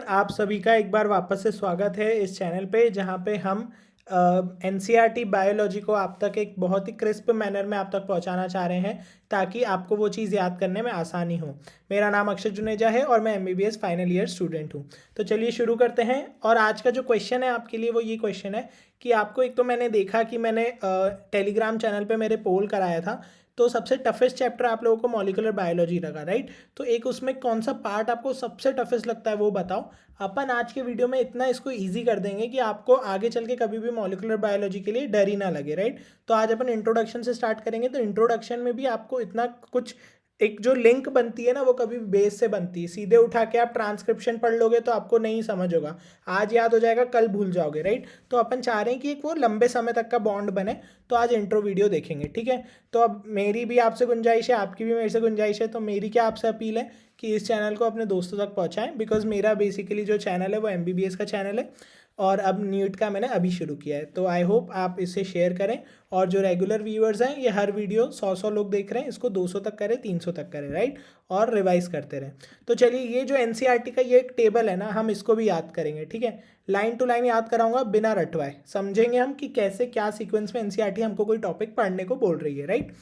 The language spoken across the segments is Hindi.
आप सभी का एक बार वापस से स्वागत है इस चैनल पे जहाँ पे हम एनसीईआरटी बायोलॉजी को आप तक एक बहुत ही क्रिस्प मैनर में आप तक पहुँचाना चाह रहे हैं ताकि आपको वो चीज़ याद करने में आसानी हो। मेरा नाम अक्षय जुनेजा है और मैं एमबीबीएस फाइनल ईयर स्टूडेंट हूँ। तो चलिए शुरू करते हैं। और आज का जो क्वेश्चन है आपके लिए वो ये क्वेश्चन है कि आपको एक तो मैंने देखा कि मैंने टेलीग्राम चैनल पे मेरे पोल कराया था, तो सबसे टफेस्ट चैप्टर आप लोगों को मॉलिक्यूलर बायोलॉजी लगा, राइट। तो एक उसमें कौन सा पार्ट आपको सबसे टफेस्ट लगता है वो बताओ। अपन आज के वीडियो में इतना इसको इजी कर देंगे कि आपको आगे चल के कभी भी मॉलिक्यूलर बायोलॉजी के लिए डर ही ना लगे, राइट। तो आज अपन इंट्रोडक्शन से स्टार्ट करेंगे। तो इंट्रोडक्शन में भी आपको इतना कुछ एक जो लिंक बनती है ना वो कभी बेस से बनती है। सीधे उठा के आप ट्रांसक्रिप्शन पढ़ लोगे तो आपको नहीं समझ होगा, आज याद हो जाएगा कल भूल जाओगे, राइट। तो अपन चाह रहे हैं कि एक वो लंबे समय तक का बॉन्ड बने। तो आज इंट्रो वीडियो देखेंगे, ठीक है। तो अब मेरी भी आपसे गुंजाइश है, आपकी भी मेरे से गुंजाइश है। तो मेरी क्या आपसे अपील है कि इस चैनल को अपने दोस्तों तक पहुंचाएं, बिकॉज मेरा बेसिकली जो चैनल है वो एमबीबीएस का चैनल है और अब नीट का मैंने अभी शुरू किया है। तो आई होप आप इसे शेयर करें। और जो रेगुलर व्यूअर्स हैं ये हर वीडियो 100 लोग देख रहे हैं, इसको 200 तक करें, 300 तक करें, राइट। और रिवाइज करते रहें। तो चलिए ये जो एनसीईआरटी का ये एक टेबल है ना, हम इसको भी याद करेंगे, ठीक है। लाइन टू लाइन याद कराऊंगा बिना रटवाए, समझेंगे हम कि कैसे क्या सीक्वेंस में एनसीईआरटी हमको कोई टॉपिक पढ़ने को बोल रही है, राइट।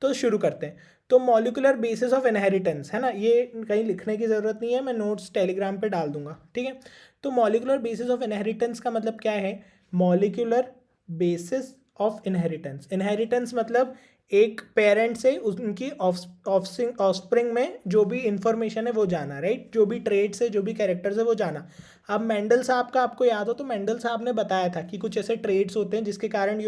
तो शुरू करते हैं। तो मॉलिक्यूलर बेसिस ऑफ इनहेरिटेंस है ना, ये कहीं लिखने की ज़रूरत नहीं है, मैं नोट्स टेलीग्राम पे डाल दूंगा, ठीक है। तो मॉलिक्यूलर बेसिस ऑफ इनहेरिटेंस का मतलब क्या है? Molecular basis of inheritance, inheritance मतलब एक पेरेंट से उनकी ऑफस्प्रिंग में जो भी इंफॉर्मेशन है वो जाना, राइट। जो भी ट्रेड्स है, जो भी कैरेक्टर्स है वो जाना। अब मेंडल साहब का आपको याद हो तो मेंडल साहब ने बताया था कि कुछ ऐसे ट्रेड्स होते हैं जिसके कारण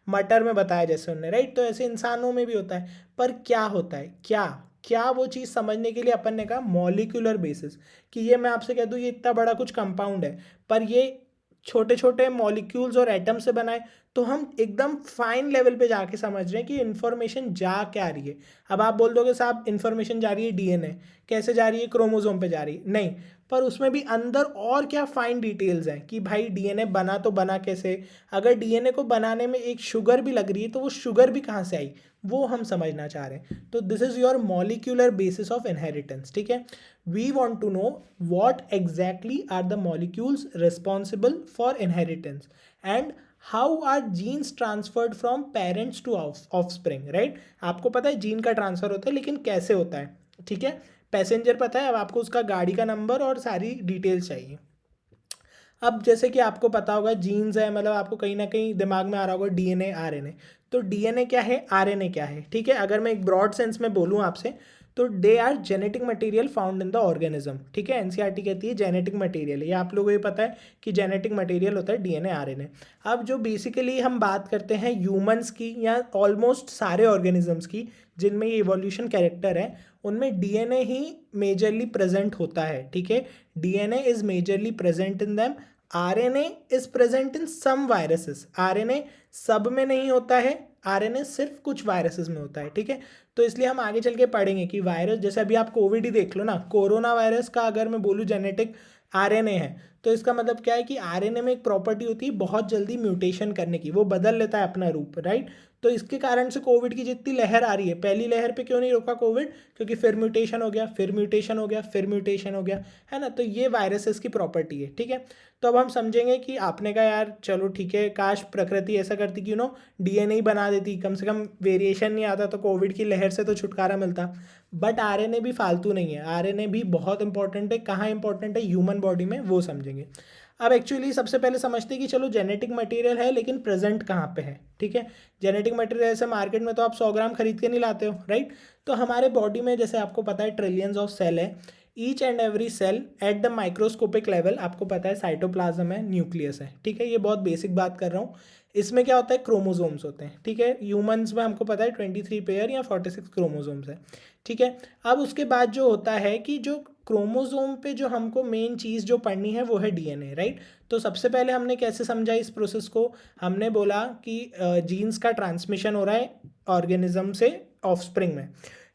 मटर में बताया जैसे उन्होंने, राइट। तो ऐसे इंसानों में भी होता है। पर क्या होता है, क्या क्या वो चीज़ समझने के लिए अपन ने कहा मॉलिक्यूलर बेसिस, कि ये मैं आपसे कह दूँ ये इतना बड़ा कुछ कंपाउंड है पर ये छोटे छोटे मॉलिक्यूल्स और एटम से बनाए, तो हम एकदम फाइन लेवल पे जाके समझ रहे हैं कि इन्फॉर्मेशन जा क्या रही है। अब आप बोल दोगे साहब इन्फॉर्मेशन जा रही है डीएनए, कैसे जा रही है? क्रोमोसोम पे जा रही है, नहीं। पर उसमें भी अंदर और क्या फाइन डिटेल्स हैं कि भाई डीएनए बना तो बना कैसे, अगर डीएनए को बनाने में एक शुगर भी लग रही है तो वो शुगर भी कहाँ से आई, वो हम समझना चाह रहे हैं। तो this is your molecular basis of inheritance, ठीक है। We want to know what exactly are the molecules responsible for inheritance and how are genes transferred from parents to offspring, right. आपको पता है जीन का ट्रांसफर होता है, लेकिन कैसे होता है, ठीक है। पैसेंजर पता है, अब आपको उसका गाड़ी का नंबर और सारी डिटेल्स चाहिए। अब जैसे कि आपको पता होगा जीन्स है, मतलब आपको कहीं ना कहीं दिमाग में आ रहा होगा डीएनए आरएनए। तो डीएनए क्या है, आरएनए क्या है, ठीक है। अगर मैं एक ब्रॉड सेंस में बोलूँ आपसे तो they are genetic material found in the organism, ठीक है। एनसीईआरटी कहती है जेनेटिक मटेरियल, ये आप लोगों को ये पता है कि जेनेटिक मटेरियल होता है डीएनए आरएनए। अब जो बेसिकली हम बात करते हैं ह्यूमंस की या ऑलमोस्ट सारे ऑर्गेनिजम्स की जिनमें ये इवोल्यूशन कैरेक्टर है, उनमें डीएनए ही मेजरली प्रेजेंट होता है, ठीक है। DNA is majorly present in them, RNA is present in some viruses. RNA सब में नहीं होता है, आरएनए सिर्फ कुछ वायरसेस में होता है, ठीक है। तो इसलिए हम आगे चल के पढ़ेंगे कि वायरस, जैसे अभी आप कोविड ही देख लो ना, कोरोना वायरस का अगर मैं बोलूँ जेनेटिक आरएनए है, तो इसका मतलब क्या है कि आरएनए में एक प्रॉपर्टी होती है बहुत जल्दी म्यूटेशन करने की, वो बदल लेता है अपना रूप, राइट। तो इसके कारण से कोविड की जितनी लहर आ रही है, पहली लहर पे क्यों नहीं रोका कोविड? क्योंकि फिर म्यूटेशन हो गया, फिर म्यूटेशन हो गया, फिर म्यूटेशन हो गया, है ना। तो ये वायरसेस की प्रॉपर्टी है, ठीक है। तो अब हम समझेंगे कि आपने कहा यार चलो ठीक है, काश प्रकृति ऐसा करती कि डीएनए ही बना देती, कम से कम वेरिएशन नहीं आता तो कोविड की लहर से तो छुटकारा मिलता। बट आरएनए भी फालतू नहीं है, आरएनए भी बहुत इंपॉर्टेंट है। कहाँ इंपॉर्टेंट है? ह्यूमन बॉडी में, वो समझेंगे। अब एक्चुअली सबसे पहले समझते हैं कि चलो जेनेटिक मटेरियल है लेकिन प्रेजेंट कहाँ पे है, ठीक है। जेनेटिक मटेरियल ऐसे मार्केट में तो आप 100 ग्राम खरीद के नहीं लाते हो, राइट। तो हमारे बॉडी में जैसे आपको पता है ट्रिलियंस ऑफ सेल है, each and every cell at the microscopic level आपको पता है साइटोप्लाज्म है, न्यूक्लियस है, ठीक है। ये बहुत बेसिक बात कर रहा हूँ। इसमें क्या होता है? क्रोमोसोम्स होते हैं, ठीक है। ह्यूमंस में हमको पता है 23 पेयर या 46 क्रोमोसोम्स है, ठीक है। अब उसके बाद जो होता है कि जो क्रोमोसोम पे जो हमको मेन चीज़ जो पढ़नी है वो है डीएनए, राइट। तो सबसे पहले हमने कैसे समझा इस प्रोसेस को? हमने बोला कि जीन्स का ट्रांसमिशन हो रहा है ऑर्गेनिज्म से ऑफस्प्रिंग में।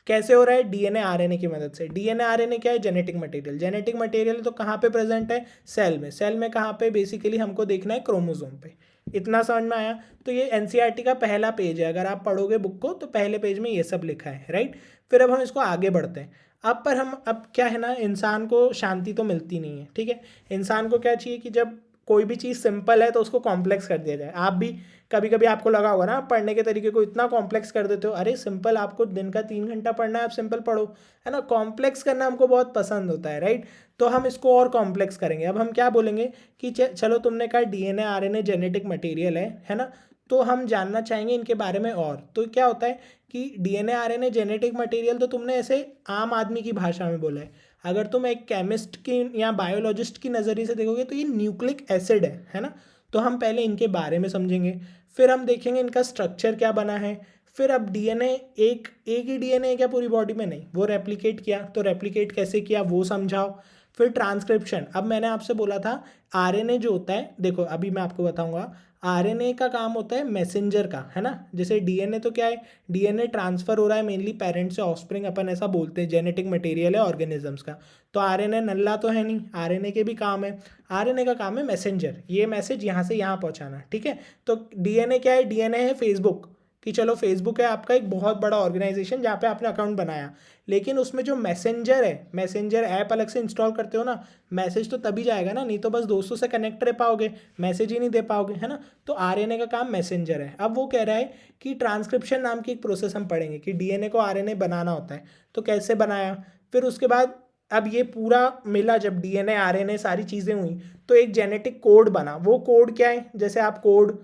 कैसे हो रहा है? डीएनए आरएनए की मदद से। डीएनए आरएनए क्या है? Genetic material. जेनेटिक मटेरियल तो कहाँ पे प्रेजेंट है? सेल में। सेल में कहाँ पे? बेसिकली हमको देखना है क्रोमोसोम पे। इतना समझ में आया? तो ये एनसीईआरटी का पहला पेज है, अगर आप पढ़ोगे बुक को तो पहले पेज में ये सब लिखा है, राइट। फिर अब हम इसको आगे बढ़ते हैं। अब क्या है ना, इंसान को शांति तो मिलती नहीं है, ठीक है। इंसान को क्या चाहिए कि जब कोई भी चीज़ सिंपल है तो उसको कॉम्प्लेक्स कर दिया जाए। आप भी कभी कभी आपको लगा होगा ना, आप पढ़ने के तरीके को इतना कॉम्प्लेक्स कर देते हो। अरे सिंपल, आपको दिन का 3 घंटा पढ़ना है, आप सिंपल पढ़ो, है ना। कॉम्प्लेक्स करना हमको बहुत पसंद होता है, राइट। तो हम इसको और कॉम्प्लेक्स करेंगे। अब हम क्या बोलेंगे कि चलो तुमने कहा डीएनए आरएनए जेनेटिक मटेरियल है ना। तो हम जानना चाहेंगे इनके बारे में। और तो क्या होता है कि डीएनए आरएनए जेनेटिक मटेरियल तो तुमने ऐसे आम आदमी की भाषा में बोला है। अगर तुम एक केमिस्ट की या बायोलॉजिस्ट की नज़रिए से देखोगे तो ये न्यूक्लिक एसिड है ना। तो हम पहले इनके बारे में समझेंगे, फिर हम देखेंगे इनका स्ट्रक्चर क्या बना है। फिर अब डीएनए एक एक ही डीएनए क्या पूरी बॉडी में नहीं, वो रेप्लिकेट किया, तो रेप्लिकेट कैसे किया वो समझाओ। फिर ट्रांसक्रिप्शन, अब मैंने आपसे बोला था आरएनए जो होता है, देखो अभी मैं आपको बताऊंगा। आरएनए का काम होता है मैसेंजर का, है ना। जैसे डीएनए तो क्या है, डीएनए ट्रांसफर हो रहा है मेनली पेरेंट्स से ऑफस्प्रिंग, अपन ऐसा बोलते हैं, जेनेटिक मटेरियल है ऑर्गेनिजम्स का। तो आरएनए नल्ला तो है नहीं, आरएनए के भी काम है। आरएनए का काम है मैसेंजर, ये मैसेज यहाँ से यहाँ पहुँचाना, ठीक है। तो डीएनए क्या है, डीएनए है फेसबुक, कि चलो फेसबुक है आपका एक बहुत बड़ा ऑर्गेनाइजेशन जहाँ पे आपने अकाउंट बनाया, लेकिन उसमें जो मैसेंजर है, मैसेंजर ऐप अलग से इंस्टॉल करते हो ना, मैसेज तो तभी जाएगा ना, नहीं तो बस दोस्तों से कनेक्ट रह पाओगे, मैसेज ही नहीं दे पाओगे, है ना। तो आरएनए का काम मैसेंजर है। अब वो कह रहा है कि ट्रांसक्रिप्शन नाम की एक प्रोसेस हम पढ़ेंगे कि डीएनए को आरएनए बनाना होता है, तो कैसे बनाया। फिर उसके बाद अब ये पूरा मिला, जब डीएनए आरएनए सारी चीज़ें हुई तो एक जेनेटिक कोड बना। वो कोड क्या है, जैसे आप कोड,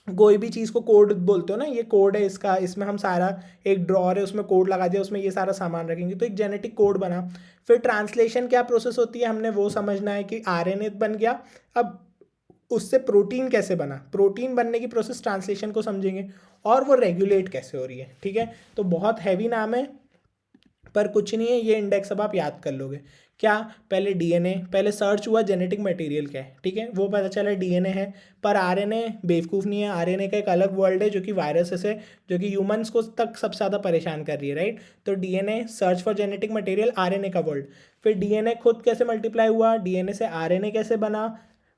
कोई भी चीज़ को कोड बोलते हो ना, ये कोड है इसका, इसमें हम सारा, एक ड्रॉअर है उसमें कोड लगा दिया, उसमें ये सारा सामान रखेंगे, तो एक जेनेटिक कोड बना। फिर ट्रांसलेशन क्या प्रोसेस होती है, हमने वो समझना है कि आरएनए बन गया, अब उससे प्रोटीन कैसे बना, प्रोटीन बनने की प्रोसेस ट्रांसलेशन को समझेंगे, और वो रेगुलेट कैसे हो रही है, ठीक है। तो बहुत हैवी नाम है, पर कुछ नहीं है, ये इंडेक्स अब आप याद कर लोगे। क्या, पहले डीएनए, पहले सर्च हुआ जेनेटिक मटेरियल क्या है, ठीक है, वो पता चला डीएनए है। पर आरएनए बेवकूफ़ नहीं है, आरएनए का एक अलग वर्ल्ड है जो कि वायरसेस है, जो कि ह्यूमंस को तक सबसे ज़्यादा परेशान कर रही है, राइट। तो DNA search for genetic material, RNA का वर्ल्ड। फिर डीएनए खुद कैसे मल्टीप्लाई हुआ, डीएनए से आरएनए कैसे बना,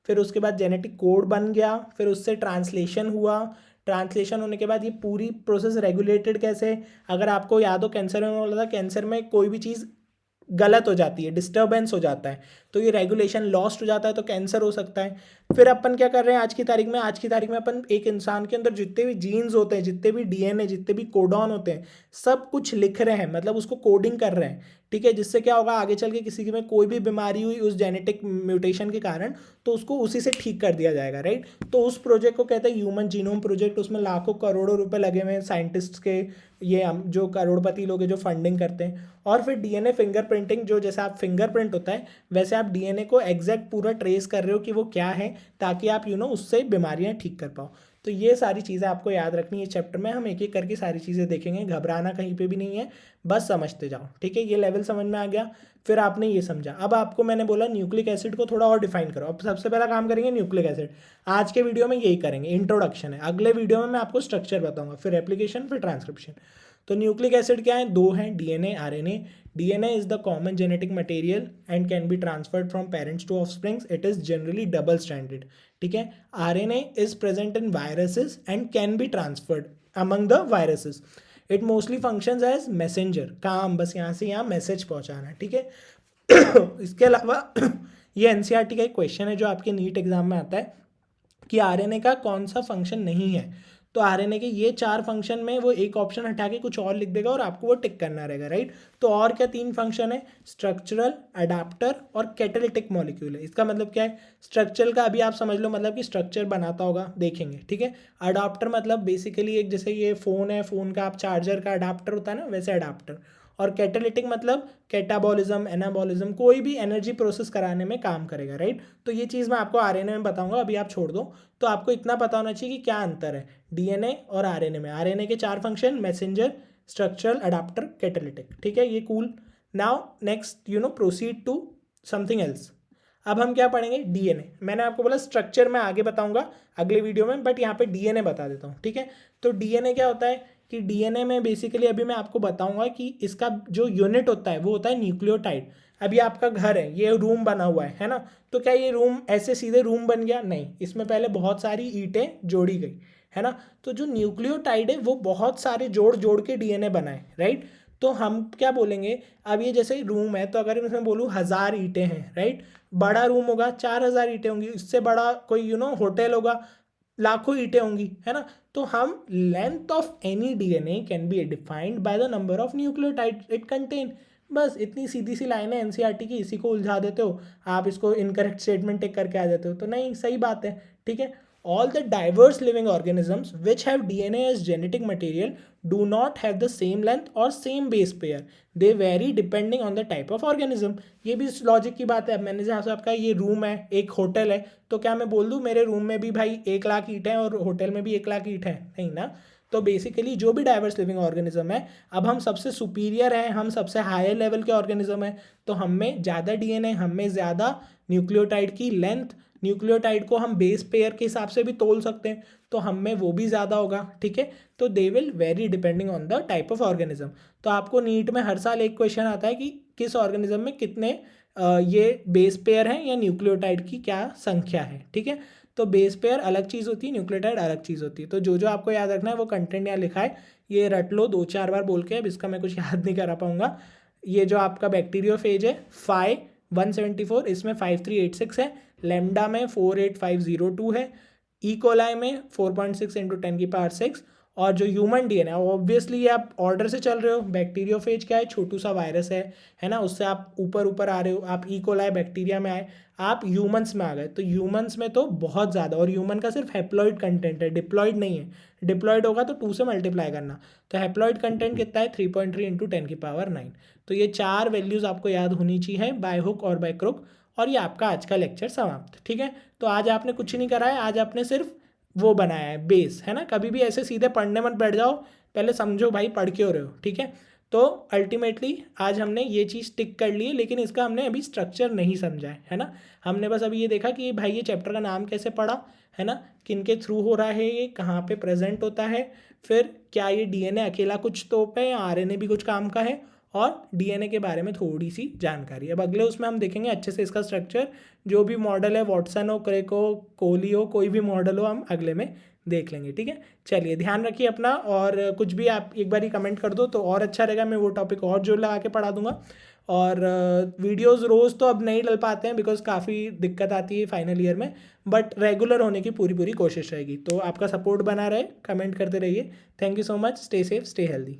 फिर उसके बाद जेनेटिक कोड बन गया, फिर उससे ट्रांसलेशन हुआ, ट्रांसलेशन होने के बाद ये पूरी प्रोसेस रेगुलेटेड कैसे। अगर आपको याद हो कैंसर में बोला था, कैंसर में कोई भी चीज़ गलत हो जाती है, डिस्टर्बेंस हो जाता है, तो ये रेगुलेशन लॉस्ट हो जाता है, तो कैंसर हो सकता है। फिर अपन क्या कर रहे हैं आज की तारीख में, आज की तारीख में अपन एक इंसान के अंदर जितने भी जीन्स होते हैं, जितने भी डीएनए, जितने भी कोडॉन होते हैं, सब कुछ लिख रहे हैं, मतलब उसको कोडिंग कर रहे हैं, ठीक है। जिससे क्या होगा, आगे चल के किसी में कोई भी बीमारी हुई उस जेनेटिक म्यूटेशन के कारण, तो उसको उसी से ठीक कर दिया जाएगा, राइट। तो उस प्रोजेक्ट को कहते हैं ह्यूमन जीनोम प्रोजेक्ट। उसमें लाखों करोड़ों रुपए लगे हुए हैं साइंटिस्ट के, ये जो करोड़पति लोग हैं जो फंडिंग करते हैं। और फिर डीएनए फिंगरप्रिंटिंग, जो जैसे आप फिंगरप्रिंट होता है वैसे आप डीएनए को एग्जैक्ट पूरा ट्रेस कर रहे हो कि वो क्या है, ताकि आप उससे बीमारियां ठीक कर पाओ। तो ये सारी चीज़ें आपको याद रखनी है। चैप्टर में हम एक एक करके सारी चीज़ें देखेंगे, घबराना कहीं पे भी नहीं है, बस समझते जाओ, ठीक है। ये लेवल समझ में आ गया। फिर आपने ये समझा, अब आपको मैंने बोला न्यूक्लिक एसिड को थोड़ा और डिफाइन करो। अब सबसे पहला काम करेंगे न्यूक्लिक एसिड, आज के वीडियो में यही करेंगे, इंट्रोडक्शन है। अगले वीडियो में मैं आपको स्ट्रक्चर बताऊंगा, फिर एप्लीकेशन, फिर ट्रांसक्रिप्शन। तो न्यूक्लिक एसिड क्या है, दो हैं, DNA RNA. DNA is the common genetic material and can be transferred from parents to offspring, it is generally double stranded, ठीक है। RNA is present in viruses and can be transferred among the viruses. It mostly functions as messenger, काम बस यहाँ से यहाँ मैसेज पहुँचाना, ठीक है। इसके अलावा ये एनसीईआरटी का एक क्वेश्चन है जो आपके नीट एग्जाम में आता है कि आरएनए का कौन सा फंक्शन नहीं है। तो आरएनए के ये 4 फंक्शन में वो एक ऑप्शन हटा के कुछ और लिख देगा और आपको वो टिक करना रहेगा, राइट। तो और क्या 3 फंक्शन है, स्ट्रक्चरल, अडाप्टर और कैटालिटिक मॉलिक्यूल है। इसका मतलब क्या है, स्ट्रक्चरल का अभी आप समझ लो, मतलब कि स्ट्रक्चर बनाता होगा, देखेंगे, ठीक है। अडाप्टर मतलब बेसिकली एक, जैसे ये फ़ोन है, फ़ोन का आप चार्जर का अडाप्टर होता है ना, वैसे अडाप्टर। और कैटालिटिक मतलब कैटाबॉलिज्म, एनाबॉलिज्म, कोई भी एनर्जी प्रोसेस कराने में काम करेगा, राइट। तो ये चीज़ मैं आपको आरएनए में बताऊंगा, अभी आप छोड़ दो। तो आपको इतना पता होना चाहिए कि क्या अंतर है डीएनए और आरएनए में। आरएनए के 4 function, messenger, structural, adapter, catalytic, ठीक है, ये cool. Now next proceed to something else. अब हम क्या पढ़ेंगे, डीएनए। मैंने आपको बोला स्ट्रक्चर मैं आगे बताऊंगा अगले वीडियो में, बट यहाँ पे डीएनए बता देता हूँ, ठीक है। तो डीएनए क्या होता है कि डीएनए में बेसिकली अभी मैं आपको बताऊंगा कि इसका जो यूनिट होता है वो होता है न्यूक्लियोटाइड। अभी आपका घर है, ये रूम बना हुआ है ना। तो क्या ये रूम ऐसे सीधे रूम बन गया, नहीं, इसमें पहले बहुत सारी ईंटें जोड़ी गई, है ना। तो जो न्यूक्लियोटाइड है वो बहुत सारे जोड़ जोड़ के डीएनए बनाए, राइट। तो हम क्या बोलेंगे, अब ये जैसे रूम है तो अगर मैं बोलूँ 1000 ईंटें हैं, राइट, बड़ा रूम होगा 4000 ईंटें होंगी, इससे बड़ा कोई होटल होगा, लाखों ईंटें होंगी, है ना। तो हम length of any DNA can be defined by the number of nucleotide it contain. बस इतनी सीधी सी लाइन है एनसीईआरटी की, इसी को उलझा देते हो आप, इसको इनकरेक्ट स्टेटमेंट टेक करके आ जाते हो, तो नहीं, सही बात है, ठीक है। All the diverse living organisms which have DNA as genetic material do not have the same length or same base pair. They vary depending on the type of organism. ये भी लॉजिक की बात है। अब मैंने जहाँ से आपका ये रूम है, एक होटल है, तो क्या मैं बोल दूँ मेरे रूम में भी भाई 1 लाख ईंट है और होटल में भी 1 लाख ईंट है? नहीं ना। तो बेसिकली जो भी डाइवर्स लिविंग ऑर्गेनिज्म है, अब हम सबसे सुपीरियर हैं, हम सबसे हायर लेवल के ऑर्गेनिज्म हैं, तो हम में ज़्यादा डीएनए, हम में ज़्यादा न्यूक्लियोटाइड की लेंथ, न्यूक्लियोटाइड को हम बेस पेयर के हिसाब से भी तोल सकते हैं, तो हम में वो भी ज़्यादा होगा, ठीक है। तो they will very depending on the type of organism. तो आपको नीट में हर साल एक क्वेश्चन आता है कि किस ऑर्गेनिज्म में कितने ये बेस पेयर हैं या न्यूक्लियोटाइड की क्या संख्या है, ठीक है। तो बेस पेयर अलग चीज़ होती है, न्यूक्लियोटाइड अलग चीज़ होती है। तो जो आपको याद रखना है वो कंटेंट यहाँ लिखा है, ये रट लो 2-4 बार बोल के, अब इसका मैं कुछ याद नहीं करा पाऊंगा। ये जो आपका बैक्टीरियोफेज है फाई 174, इसमें 5386 है, लेमडा में 48502 है, ई कोलाई में 4.6 इंटू 10⁶, और जो ह्यूमन डीएनए, ऑब्वियसली ये आप ऑर्डर से चल रहे हो, बैक्टीरियोफेज क्या है, छोटू सा वायरस है ना, उससे आप ऊपर ऊपर आ रहे हो, आप ई कोलाई बैक्टीरिया में आए, आप ह्यूमंस में आ गए, तो ह्यूमंस में तो बहुत ज़्यादा, और ह्यूमन का सिर्फ हेप्लॉइड कंटेंट है, डिप्लॉइड नहीं है। डिप्लॉइड होगा तो 2 से मल्टीप्लाई करना, तो हेप्लॉइड कंटेंट कितना है, 3.3 इंटू 10⁹ तो ये 4 वैल्यूज़ आपको याद होनी चाहिए बाय हुक और बाय क्रुक। और ये आपका आज का लेक्चर समाप्त, ठीक है। तो आज आपने कुछ नहीं करा है, आज आपने सिर्फ वो बनाया है बेस, है ना। कभी भी ऐसे सीधे पढ़ने मत बैठ जाओ, पहले समझो भाई पढ़ क्यों रहे हो, ठीक है। तो अल्टीमेटली आज हमने ये चीज़ टिक कर ली है, लेकिन इसका हमने अभी स्ट्रक्चर नहीं समझा है ना। हमने बस अभी ये देखा कि भाई ये चैप्टर का नाम कैसे पढ़ा, है ना, किन के थ्रू हो रहा है, ये कहाँ पे प्रेजेंट होता है, फिर क्या ये डीएनए अकेला कुछ तोप है या आरएनए भी कुछ काम का है, और डीएनए के बारे में थोड़ी सी जानकारी। अब अगले उसमें हम देखेंगे अच्छे से इसका स्ट्रक्चर, जो भी मॉडल है, वॉटसन हो, क्रेक हो, कोहली हो, कोई भी मॉडल हो, हम अगले में देख लेंगे, ठीक है। चलिए ध्यान रखिए अपना, और कुछ भी आप एक बार ही कमेंट कर दो तो और अच्छा रहेगा, मैं वो टॉपिक और जोर लगा के पढ़ा दूंगा। और वीडियोस रोज़ तो अब नहीं डल पाते हैं बिकॉज काफ़ी दिक्कत आती है फाइनल ईयर में, बट रेगुलर होने की पूरी कोशिश रहेगी। तो आपका सपोर्ट बना रहे, कमेंट करते रहिए। Thank you so much, stay safe, stay healthy.